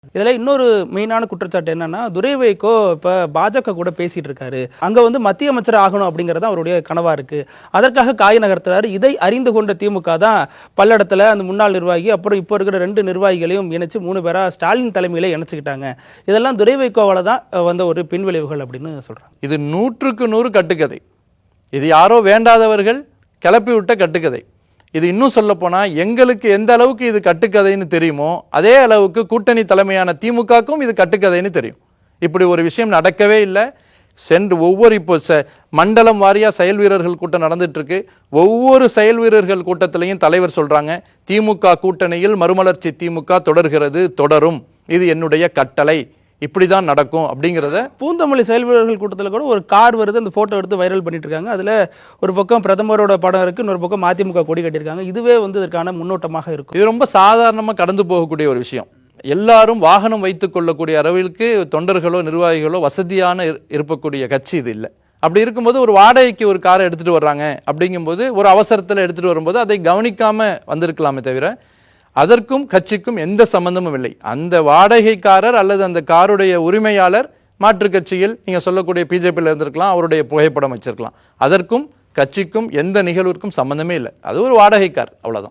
இதுல இன்னொரு மெயினான குற்றச்சாட்டு என்னன்னா, துரை வைகோ இப்ப பாஜக கூட பேசிட்டு இருக்காரு. அங்க வந்து மத்திய அமைச்சர் ஆகணும் அப்படிங்கறது அவருடைய கனவா இருக்கு. அதற்காக காய் நகர்த்துறாரு. இதை அறிந்து கொண்ட திமுக தான் பல்லடத்துல அந்த முன்னாள் நிர்வாகி அப்புறம் இப்போ இருக்கிற 2 நிர்வாகிகளையும் இணைச்சு 3 பேரா ஸ்டாலின் தலைமையில இணைச்சுக்கிட்டாங்க. இதெல்லாம் துரை வைகோவால தான் வந்த ஒரு பின்விளைவுகள் அப்படின்னு சொல்றாங்க. இது 100க்கு 100 கட்டுக்கதை. இது யாரோ வேண்டாதவர்கள் கிளப்பி விட்ட கட்டுக்கதை. இது இன்னும் சொல்ல போனா எங்களுக்கு எந்த அளவுக்கு இது கட்டுக்கதைன்னு தெரியுமோ அதே அளவுக்கு கூட்டணி தலைமையான திமுகவுக்கும் இது கட்டுக்கதைன்னு தெரியும். இப்படி ஒரு விஷயம் நடக்கவே இல்லை. சென்று ஒவ்வொரு இப்போ மண்டலம் வாரியா செயல் வீரர்கள் கூட்டம் நடந்துட்டு இருக்கு. ஒவ்வொரு செயல் வீரர்கள் கூட்டத்திலையும் தலைவர் சொல்றாங்க, திமுக கூட்டணியில் மறுமலர்ச்சி திமுக தொடர்கிறது, தொடரும், இது என்னுடைய கட்டளை, இப்படிதான் நடக்கும் அப்படிங்கிறத. பூந்தமல்லி செயல் வீரர்கள் கூட்டத்தில் கூட ஒரு கார் வருது, அந்த போட்டோ எடுத்து வைரல் பண்ணிட்டு இருக்காங்க. அதுல ஒரு பக்கம் பிரதமரோட படம் இருக்கு, இன்னொரு பக்கம் அதிமுக கொடி கட்டியிருக்காங்க. இதுவே வந்து இதற்கான முன்னோட்டமாக இருக்கும். இது ரொம்ப சாதாரணமாக கடந்து போகக்கூடிய ஒரு விஷயம். எல்லாரும் வாகனம் வைத்துக் கொள்ளக்கூடிய அளவிற்கு தொண்டர்களோ நிர்வாகிகளோ வசதியான இருக்கக்கூடிய கட்சி இது இல்லை. அப்படி இருக்கும்போது ஒரு வாடகைக்கு ஒரு காரை எடுத்துட்டு வர்றாங்க அப்படிங்கும்போது ஒரு அவசரத்தில் எடுத்துட்டு வரும்போது அதை கவனிக்காம வந்திருக்கலாமே தவிர அதற்கும் கட்சிக்கும் எந்த சம்பந்தமும் இல்லை. அந்த வாடகைக்காரர் அல்லது அந்த காருடைய உரிமையாளர் மாற்று கட்சியில் நீங்க சொல்லக்கூடிய பிஜேபியில் இருந்திருக்கலாம், அவருடைய புகைப்படம் வச்சிருக்கலாம். அதற்கும் கட்சிக்கும் எந்த நிகழ்விற்கும் சம்பந்தமே இல்லை. அது ஒரு வாடகை கார், அவ்வளவுதான்.